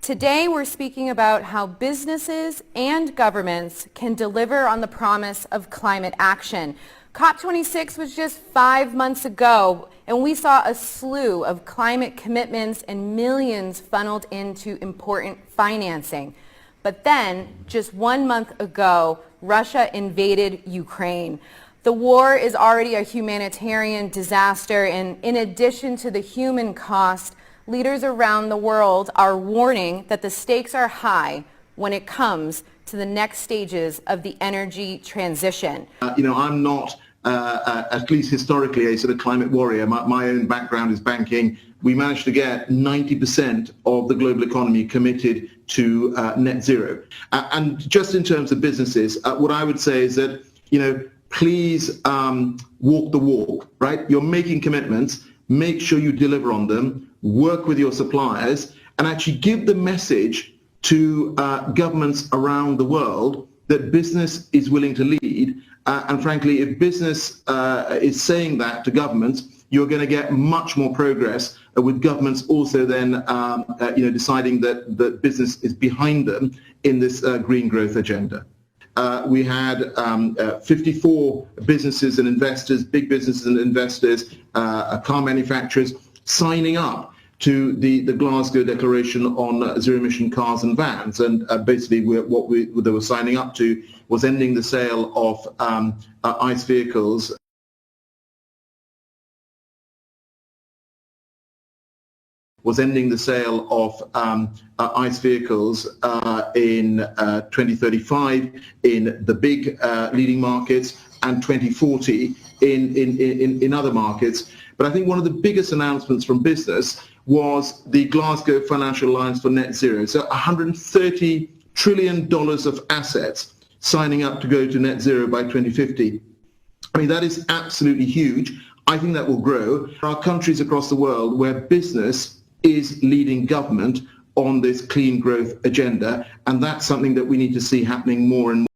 Today we're speaking about how businesses and governments can deliver on the promise of climate action. COP26 was just 5 months ago, and we saw a slew of climate commitments and millions funneled into important financing. But then, just 1 month ago, Russia invaded Ukraine. The war is already a humanitarian disaster, and in addition to the human cost, leaders around the world are warning that the stakes are high when it comes to the next stages of the energy transition. I'm not, at least historically, a sort of climate warrior. My own background is banking. We managed to get 90% of the global economy committed to net zero. And just in terms of businesses, what I would say is that, please walk the walk, right? You're making commitments. Make sure you deliver on them. Work with your suppliers and actually give the message to governments around the world that business is willing to lead. And frankly, if business is saying that to governments, you're going to get much more progress with governments also then deciding that business is behind them in this green growth agenda. We had 54 businesses and investors, big businesses and investors, car manufacturers, signing up to the Glasgow Declaration on zero-emission cars and vans. And basically what they were signing up to was ending the sale of ICE vehicles. In 2035 in the big leading markets and 2040 in other markets. But I think one of the biggest announcements from business was the Glasgow Financial Alliance for Net Zero. So $130 trillion of assets signing up to go to net zero by 2050. I mean, that is absolutely huge. I think that will grow. There are countries across the world where business is leading government on this clean growth agenda, and that's something that we need to see happening more and more.